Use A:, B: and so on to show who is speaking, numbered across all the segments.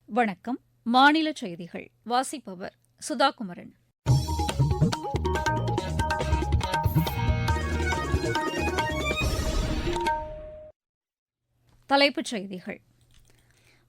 A: வணக்கம். மாநில செய்திகள் வாசிப்பவர் சுதாகுமரன். தலைப்புச் செய்திகள்.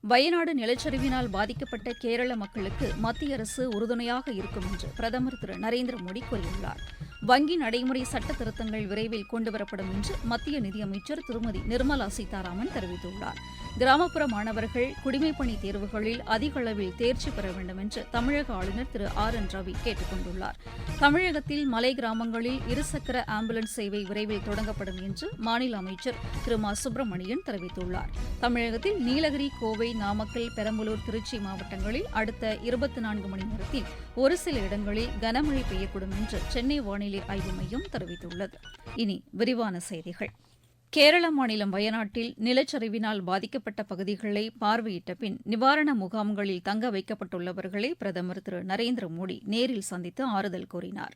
A: வயநாடு நிலச்சரிவினால் பாதிக்கப்பட்ட கேரள மக்களுக்கு மத்திய அரசு உறுதுணையாக இருக்கும் என்று பிரதமர் திரு நரேந்திர மோடி கூறியுள்ளார். வங்கி நடைமுறை சட்ட திருத்தங்கள் விரைவில் கொண்டுவரப்படும் என்று மத்திய நிதியமைச்சர் திருமதி நிர்மலா சீதாராமன் தெரிவித்துள்ளார். கிராமப்புற மாணவர்கள் குடிமைப்பணி தேர்வுகளில் அதிக அளவில் தேர்ச்சி பெற வேண்டும் என்று தமிழக ஆளுநர் திரு ஆர் என் ரவி கேட்டுக் கொண்டுள்ளார். தமிழகத்தில் மலை கிராமங்களில் இருசக்கர ஆம்புலன்ஸ் சேவை விரைவில் தொடங்கப்படும் என்று மாநில அமைச்சர் திரு மா சுப்பிரமணியன் தெரிவித்துள்ளார். தமிழகத்தில் நீலகிரி, கோவை, நாமக்கல், பெரம்பலூர், திருச்சி மாவட்டங்களில் அடுத்த 24 மணி நேரத்தில் ஒரு சில இடங்களில் கனமழை பெய்யக்கூடும் என்று சென்னை வானிலை ஆய்வு மையம் தெரிவித்துள்ளது. இனி விரிவான செய்திகள். கேரள மாநிலம் வயநாட்டில் நிலச்சரிவினால் பாதிக்கப்பட்ட பகுதிகளை பார்வையிட்ட பின் நிவாரண முகாம்களில் தங்க வைக்கப்பட்டுள்ளவர்களை பிரதமர் திரு நரேந்திர மோடி நேரில் சந்தித்து ஆறுதல் கூறினார்.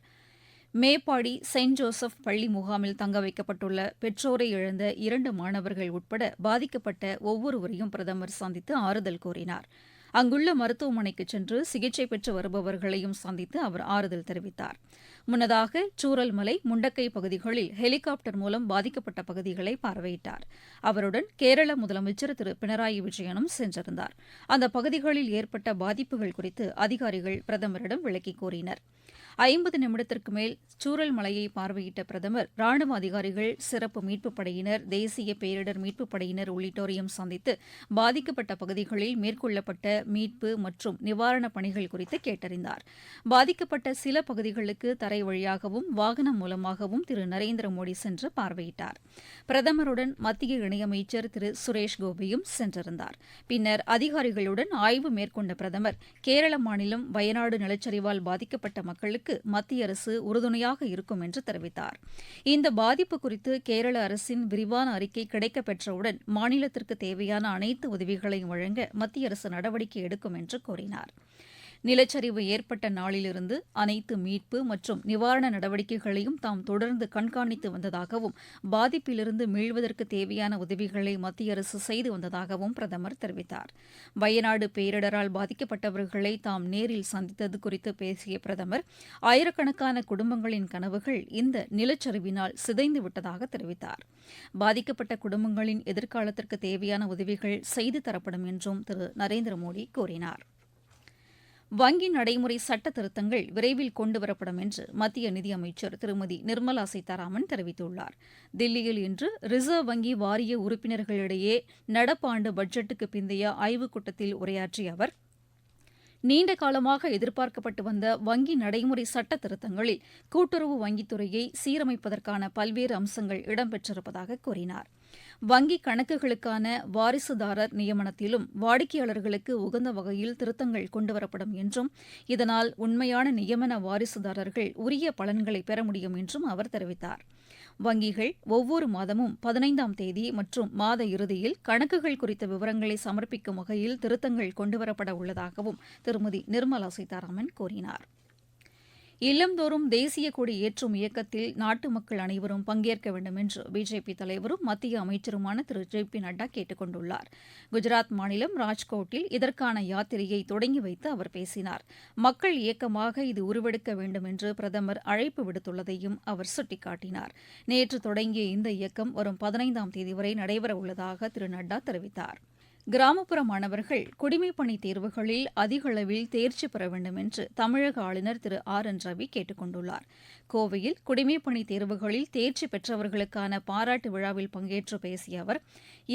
A: மேப்பாடி செயின்ட் ஜோசப் பள்ளி முகாமில் தங்க வைக்கப்பட்டுள்ள பெற்றோரை இழந்த 2 மாணவர்கள் உட்பட பாதிக்கப்பட்ட ஒவ்வொருவரையும் பிரதமர் சந்தித்து ஆறுதல் கூறினார். அங்குள்ள மருத்துவமனைக்கு சென்று சிகிச்சை பெற்று வருபவர்களையும் சந்தித்து அவர் ஆறுதல் தெரிவித்தார். முன்னதாக சூரல்மலை, முண்டக்கை பகுதிகளில் ஹெலிகாப்டர் மூலம் பாதிக்கப்பட்ட பகுதிகளை பார்வையிட்டார். அவருடன் கேரள முதலமைச்சர் திரு பினராயி விஜயனும் சென்றிருந்தார். அந்த பகுதிகளில் ஏற்பட்ட பாதிப்புகள் குறித்து அதிகாரிகள் பிரதமரிடம் விளக்கிக் கூறினர். 50 நிமிடத்திற்கு மேல் சூரல்மலையை பார்வையிட்ட பிரதமர் ராணுவ அதிகாரிகள், சிறப்பு மீட்புப் படையினர், தேசிய பேரிடர் மீட்புப் படையினர் உள்ளிட்டோரையும் சந்தித்து பாதிக்கப்பட்ட பகுதிகளில் மேற்கொள்ளப்பட்ட மீட்பு மற்றும் நிவாரணப் பணிகள் குறித்து கேட்டறிந்தார். பாதிக்கப்பட்ட சில பகுதிகளுக்கு தரை வழியாகவும் வாகனம் மூலமாகவும் திரு நரேந்திர மோடி சென்று பார்வையிட்டார். பிரதமருடன் மத்திய இணையமைச்சர் திரு சுரேஷ் கோபியும் சென்றிருந்தார். பின்னர் அதிகாரிகளுடன் ஆய்வு மேற்கொண்ட பிரதமர் கேரள மாநிலம் வயநாடு நிலச்சரிவால் பாதிக்கப்பட்ட மக்களுக்கு மத்திய அரசு உறுதுணையாக இருக்கும் என்று தெரிவித்தார். இந்த பாதிப்பு குறித்து கேரள அரசின் விரிவான அறிக்கை கிடைக்கப் பெற்றவுடன் மாநிலத்திற்கு தேவையான அனைத்து உதவிகளையும் வழங்க மத்திய அரசு நடவடிக்கை எடுக்கும் என்று கூறினார். நிலச்சரிவு ஏற்பட்ட நாளிலிருந்து அனைத்து மீட்பு மற்றும் நிவாரண நடவடிக்கைகளையும் தாம் தொடர்ந்து கண்காணித்து வந்ததாகவும் பாதிப்பிலிருந்து மீள்வதற்கு தேவையான உதவிகளை மத்திய அரசு செய்து வந்ததாகவும் பிரதமர் தெரிவித்தார். வயநாடு பேரிடரால் பாதிக்கப்பட்டவர்களை தாம் நேரில் சந்தித்தது குறித்து பேசிய பிரதமர் ஆயிரக்கணக்கான குடும்பங்களின் கனவுகள் இந்த நிலச்சரிவினால் சிதைந்து விட்டதாக தெரிவித்தார். பாதிக்கப்பட்ட குடும்பங்களின் எதிர்காலத்திற்கு தேவையான உதவிகள் செய்து தரப்படும் என்றும் திரு நரேந்திர மோடி கூறினார். வங்கி நடைமுறை சட்ட திருத்தங்கள் விரைவில் கொண்டுவரப்படும் என்று மத்திய நிதியமைச்சர் திருமதி நிர்மலா சீதாராமன் தெரிவித்துள்ளார். தில்லியில் இன்று ரிசர்வ் வங்கி வாரிய உறுப்பினர்களிடையே நடப்பாண்டு பட்ஜெட்டுக்கு பிந்தைய ஆய்வுக் கூட்டத்தில் உரையாற்றிய அவர், நீண்ட காலமாக எதிர்பார்க்கப்பட்டு வந்த வங்கி நடைமுறை சட்ட திருத்தங்களில் கூட்டுறவு வங்கித்துறையை சீரமைப்பதற்கான பல்வேறு அம்சங்கள் இடம்பெற்றிருப்பதாக கூறினார். வங்கி கணக்குகளுக்கான வாரிசுதாரர் நியமனத்திலும் வாடிக்கையாளர்களுக்கு உகந்த வகையில் திருத்தங்கள் கொண்டுவரப்படும் என்றும், இதனால் உண்மையான நியமன வாரிசுதாரர்கள் உரிய பலன்களை பெற முடியும் என்றும் அவர் தெரிவித்தார். வங்கிகள் ஒவ்வொரு மாதமும் 15ஆம் தேதி மற்றும் மாத இறுதியில் கணக்குகள் குறித்த விவரங்களை சமர்ப்பிக்கும் வகையில் திருத்தங்கள் கொண்டுவரப்பட உள்ளதாகவும் திருமதி நிர்மலா சீதாராமன் கூறினார். இல்லந்தோறும் தேசிய கொடி ஏற்றும் இயக்கத்தில் நாட்டு மக்கள் அனைவரும் பங்கேற்க வேண்டும் என்று பிஜேபி தலைவரும் மத்திய அமைச்சருமான திரு ஜே பி நட்டா கேட்டுக் கொண்டுள்ளார். குஜராத் மாநிலம் ராஜ்கோட்டில் இதற்கான யாத்திரையை தொடங்கி வைத்து அவர் பேசினார். மக்கள் இயக்கமாக இது உருவெடுக்க வேண்டும் என்று பிரதமர் அழைப்பு விடுத்துள்ளதையும் அவர் சுட்டிக்காட்டினார். நேற்று தொடங்கிய இந்த இயக்கம் வரும் 15ஆம் தேதி வரை நடைபெறவுள்ளதாக திரு நட்டா தெரிவித்தார். கிராமப்புற மாணவர்கள் குடிமைப்பணி தேர்வுகளில் அதிக அளவில் தேர்ச்சி பெற வேண்டும் என்று தமிழக ஆளுநர் திரு ஆர் என் ரவி கேட்டுக் கொண்டுள்ளார். கோவையில் குடிமைப்பணி தேர்வுகளில் தேர்ச்சி பெற்றவர்களுக்கான பாராட்டு விழாவில் பங்கேற்று பேசிய அவர்,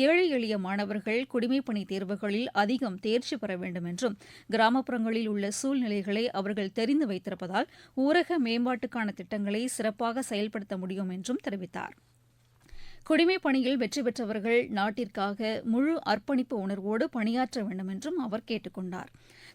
A: ஏழை எளிய மாணவர்கள் குடிமைப்பணி தேர்வுகளில் அதிகம் தேர்ச்சி பெற வேண்டும் என்றும், கிராமப்புறங்களில் உள்ள சூழ்நிலைகளை அவர்கள் தெரிந்து வைத்திருப்பதால் ஊரக மேம்பாட்டுக்கான திட்டங்களை சிறப்பாக செயல்படுத்த முடியும் என்றும் தெரிவித்தார். குடிமைப் பணியில் வெற்றி பெற்றவர்கள் நாட்டிற்காக முழு அர்ப்பணிப்பு உணர்வோடு பணியாற்ற வேண்டும் என்றும் அவர் கேட்டுக் கொண்டார்.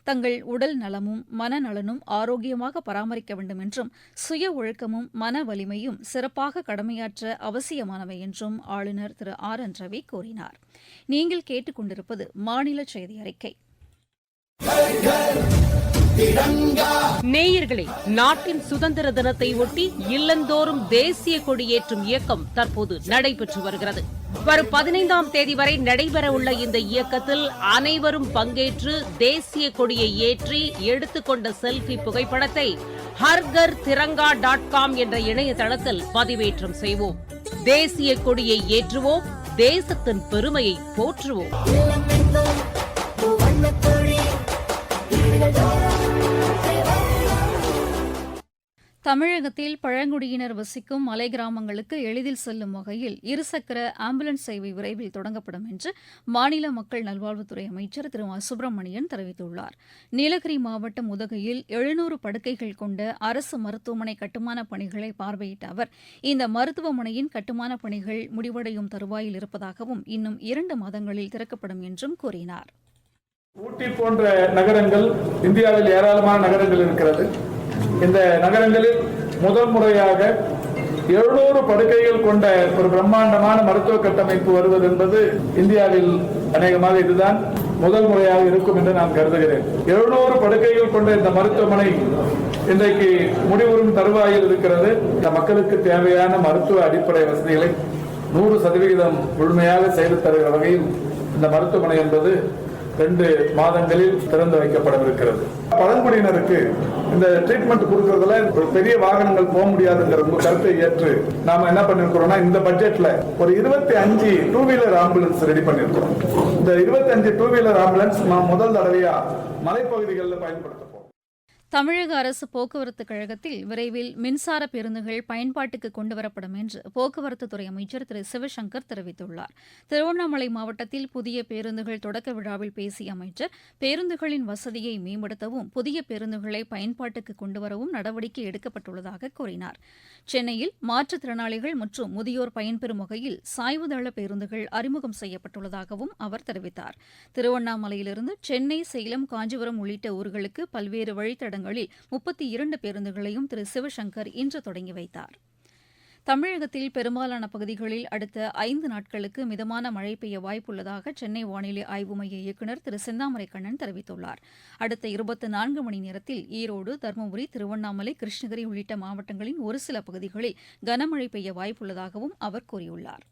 A: தங்கள் உடல் நலமும் மனநலனும் ஆரோக்கியமாக பராமரிக்க வேண்டும் என்றும், சுய ஒழுக்கமும் மன வலிமையும் சிறப்பாக கடமையாற்ற அவசியமானவை என்றும் ஆளுநர் திரு ஆர் என் ரவி கூறினார். நீங்கள் கேட்டுக் கொண்டிருப்பது மாநில செய்தி அறிக்கை.
B: நேயர்களே, நாட்டின் சுதந்திர தினத்தை ஒட்டி இல்லந்தோறும் தேசிய கொடியேற்றும் இயக்கம் தற்போது நடைபெற்று வருகிறது. வரும் 15ஆம் தேதி வரை நடைபெறவுள்ள இந்த இயக்கத்தில் அனைவரும் பங்கேற்று தேசிய கொடியை ஏற்றி எடுத்துக்கொண்ட செல்ஃபி புகைப்படத்தை ஹர்கர் திரங்கா .com என்ற இணையதளத்தில் பதிவேற்றம் செய்வோம். தேசிய கொடியை ஏற்றுவோம், தேசத்தின் பெருமையை போற்றுவோம்.
A: தமிழகத்தில் பழங்குடியினர் வசிக்கும் மலை கிராமங்களுக்கு எளிதில் செல்லும் வகையில் இருசக்கர ஆம்புலன்ஸ் சேவை விரைவில் தொடங்கப்படும் என்று மாநில மக்கள் நல்வாழ்வுத்துறை அமைச்சர் திரு மா சுப்பிரமணியன் தெரிவித்துள்ளார். நீலகிரி மாவட்டம் உதகையில் 700 படுக்கைகள் கொண்ட அரசு மருத்துவமனை கட்டுமானப் பணிகளை பார்வையிட்ட அவர் இந்த மருத்துவமனையின் கட்டுமானப் பணிகள் முடிவடையும் தருவாயில் இருப்பதாகவும் இன்னும் 2 மாதங்களில் திறக்கப்படும் என்றும் கூறினார்.
C: ஊட்டி போன்ற நகரங்கள் இந்தியாவில் ஏராளமான நகரங்கள் இருக்கிறது. இந்த நகரங்களில் முதல் முறையாக 700 படுக்கைகள் கொண்ட ஒரு பிரம்மாண்டமான மருத்துவ கட்டமைப்பு வருவது என்பது இந்தியாவில் அநேகமாக இதுதான் முதல் முறையாக இருக்கும் என்று நான் கருதுகிறேன். 700 படுக்கைகள் கொண்ட இந்த மருத்துவமனை இன்றைக்கு முடிவுறும் தருவாயில் இருக்கிறது. இந்த மக்களுக்கு தேவையான மருத்துவ அடிப்படை வசதிகளை 100% முழுமையாக செய்து தருகிற வகையில் இந்த மருத்துவமனை என்பது 2 மாதங்களில் திறந்து வைக்கப்படவிருக்கிறது. பழங்குடியினருக்கு இந்த ட்ரீட்மெண்ட் கொடுக்கறதுல ஒரு பெரிய வாகனங்கள் போக முடியாதுங்கிற உங்க கருத்தை ஏற்று நாம என்ன பண்ணிருக்கிறோம்னா இந்த பட்ஜெட்ல ஒரு 25 டூ வீலர் ஆம்புலன்ஸ் ரெடி பண்ணிருக்கிறோம். இந்த 25 டூ வீலர் ஆம்புலன்ஸ் நாம் முதல் தடவையா மலைப்பகுதிகளில் பயன்படுத்த
A: தமிழக அரசு போக்குவரத்து கழகத்தில் விரைவில் மின்சார பேருந்துகள் பயன்பாட்டுக்கு கொண்டுவரப்படும் என்று போக்குவரத்துத்துறை அமைச்சர் திரு சிவசங்கர் தெரிவித்துள்ளார். திருவண்ணாமலை மாவட்டத்தில் புதிய பேருந்துகள் தொடக்க விழாவில் பேசிய அமைச்சர் பேருந்துகளின் வசதியை மேம்படுத்தவும் புதிய பேருந்துகளை பயன்பாட்டுக்கு கொண்டுவரவும் நடவடிக்கை எடுக்கப்பட்டுள்ளதாக கூறினார். சென்னையில் மாற்றுத்திறனாளிகள் மற்றும் முதியோர் பயன்பெறும் வகையில் சாய்வுதள பேருந்துகள் அறிமுகம் செய்யப்பட்டுள்ளதாகவும் அவர் தெரிவித்தார். திருவண்ணாமலையிலிருந்து சென்னை, சேலம், காஞ்சிபுரம் உள்ளிட்ட ஊர்களுக்கு பல்வேறு வழித்தடங்கள் 32 பேருந்துகளையும் திரு சிவசங்கர் இன்று தொடங்கி வைத்தார். தமிழகத்தில் பெரும்பாலான பகுதிகளில் அடுத்த 5 நாட்களுக்கு மிதமான மழை பெய்ய வாய்ப்புள்ளதாக சென்னை வானிலை ஆய்வு மைய இயக்குநர் திரு செந்தாமரை கண்ணன் தெரிவித்துள்ளார். அடுத்த 24 மணி நேரத்தில் ஈரோடு, தருமபுரி, திருவண்ணாமலை, கிருஷ்ணகிரி உள்ளிட்ட மாவட்டங்களின் ஒரு சில பகுதிகளில் கனமழை பெய்ய வாய்ப்புள்ளதாகவும் அவர் கூறியுள்ளார்.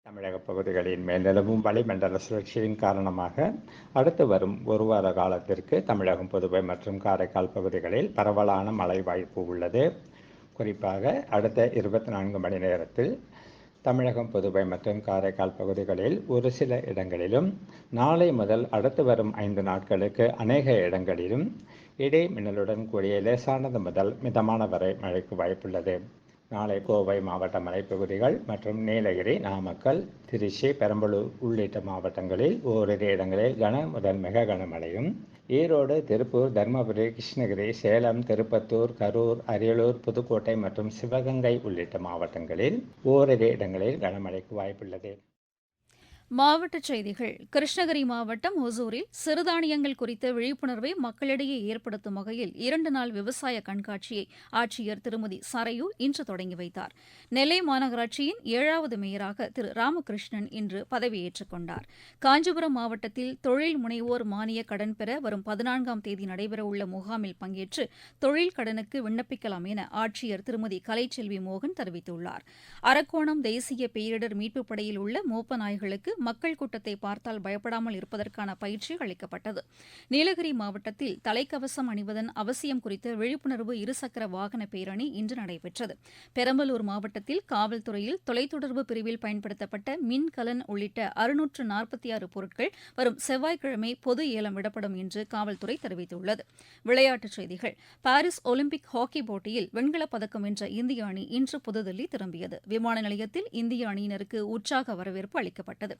D: தமிழக பகுதிகளின் மேல் நிலவும் வளிமண்டல சுழற்சியின் காரணமாக அடுத்து வரும் ஒரு வார காலத்திற்கு தமிழகம், புதுவை மற்றும் காரைக்கால் பகுதிகளில் பரவலான மழை வாய்ப்பு உள்ளது. குறிப்பாக அடுத்த 24 மணி நேரத்தில் தமிழகம், புதுவை மற்றும் காரைக்கால் பகுதிகளில் ஒரு சில இடங்களிலும், நாளை முதல் அடுத்து வரும் 5 நாட்களுக்கு அநேக இடங்களிலும் இடி மின்னலுடன் கூடிய லேசானது முதல் மிதமான வரை மழைக்கு வாய்ப்புள்ளது. நாளை கோவை மாவட்ட மலைப்பகுதிகள் மற்றும் நீலகிரி, நாமக்கல், திருச்சி, பெரம்பலூர் உள்ளிட்ட மாவட்டங்களில் ஓரிரு இடங்களில் கன முதல் மிக கனமழையும், ஈரோடு, திருப்பூர், தருமபுரி, கிருஷ்ணகிரி, சேலம், திருப்பத்தூர், கரூர், அரியலூர், புதுக்கோட்டை மற்றும் சிவகங்கை உள்ளிட்ட மாவட்டங்களில் ஓரிரு இடங்களில் கனமழைக்கு வாய்ப்புள்ளது.
A: மாவட்டச் செய்திகள். கிருஷ்ணகிரி மாவட்டம் ஒசூரில் சிறுதானியங்கள் குறித்த விழிப்புணர்வை மக்களிடையே ஏற்படுத்தும் வகையில் 2 நாள் விவசாய கண்காட்சியை ஆட்சியர் திருமதி சரையு இன்று தொடங்கி வைத்தார். நெல்லை மாநகராட்சியின் 7வது மேயராக திரு ராமகிருஷ்ணன் இன்று பதவியேற்றுக் கொண்டார். காஞ்சிபுரம் மாவட்டத்தில் தொழில் முனைவோர் மானிய கடன் பெற வரும் 14ஆம் தேதி நடைபெறவுள்ள முகாமில் பங்கேற்று தொழில் கடனுக்கு விண்ணப்பிக்கலாம் என ஆட்சியர் திருமதி கலைச்செல்வி மோகன் தெரிவித்துள்ளார். அரக்கோணம் தேசிய பேரிடர் மீட்புப் படையில் உள்ள மோப்ப நாய்களுக்கு மக்கள் கூட்டத்தை பார்த்தால் பயப்படாமல் இருப்பதற்கான பயிற்சி அளிக்கப்பட்டது. நீலகிரி மாவட்டத்தில் தலைக்கவசம் அணிவதன் அவசியம் குறித்த விழிப்புணர்வு இருசக்கர வாகன பேரணி இன்று நடைபெற்றது. பெரம்பலூர் மாவட்டத்தில் காவல்துறையில் தொலைத்தொடர்பு பிரிவில் பயன்படுத்தப்பட்ட மின்கலன் உள்ளிட்ட 646 பொருட்கள் வரும் செவ்வாய்க்கிழமை பொது ஏலம் விடப்படும் என்று காவல்துறை தெரிவித்துள்ளது. விளையாட்டுச் செய்திகள். பாரிஸ் ஒலிம்பிக் ஹாக்கி போட்டியில் வெண்கலப் பதக்கம் வென்ற இந்திய அணி இன்று புதுதில்லி திரும்பியது. விமான நிலையத்தில் இந்திய அணியினருக்கு உற்சாக வரவேற்பு அளிக்கப்பட்டது.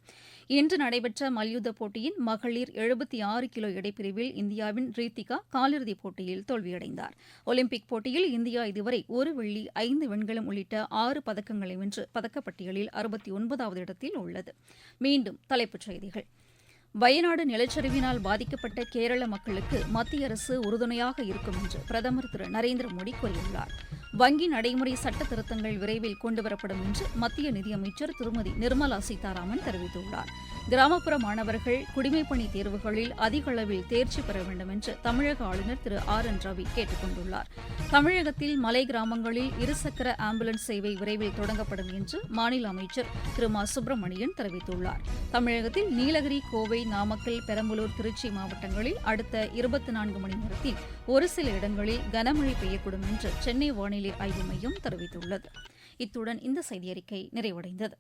A: இன்று நடைபெற்ற மல்யுத்த போட்டியின் மகளிர் 76 கிலோ எடைப்பிரிவில் இந்தியாவின் ரீத்திகா காலிறுதிப் போட்டியில் தோல்வியடைந்தார். ஒலிம்பிக் போட்டியில் இந்தியா இதுவரை 1 வெள்ளி, 5 வெண்கலம் உள்ளிட்ட 6 பதக்கங்களை வென்று பதக்கப்பட்டியலில் 69வது இடத்தில் உள்ளது. மீண்டும் தலைப்புச் செய்திகள். வயநாடு நிலச்சரிவினால் பாதிக்கப்பட்ட கேரள மக்களுக்கு மத்திய அரசு உறுதுணையாக இருக்கும் என்று பிரதமர் திரு நரேந்திர மோடி கூறியுள்ளார். வங்கி நடைமுறை சட்ட திருத்தங்கள் விரைவில் கொண்டுவரப்படும் என்று மத்திய நிதியமைச்சர் திருமதி நிர்மலா சீதாராமன் தெரிவித்துள்ளார். கிராமப்புற மாணவர்கள் குடிமைப்பணி தேர்வுகளில் அதிக அளவில் தேர்ச்சி பெற வேண்டும் என்று தமிழக ஆளுநர் திரு ஆர் என் ரவி கேட்டுக் கொண்டுள்ளார். தமிழகத்தில் மலை கிராமங்களில் இருசக்கர ஆம்புலன்ஸ் சேவை விரைவில் தொடங்கப்படும் என்று மாநில அமைச்சர் திரு மா சுப்பிரமணியன் தெரிவித்துள்ளார். தமிழகத்தில் நீலகிரி, கோவை, நாமக்கல், பெரம்பலூர், திருச்சி மாவட்டங்களில் அடுத்த 24 மணி நேரத்தில் ஒரு சில இடங்களில் கனமழை பெய்யக்கூடும் என்று சென்னை வானிலை ஆய்வு மையம் தெரிவித்துள்ளது. இத்துடன் இந்த செய்தியறிக்கை நிறைவடைந்தது.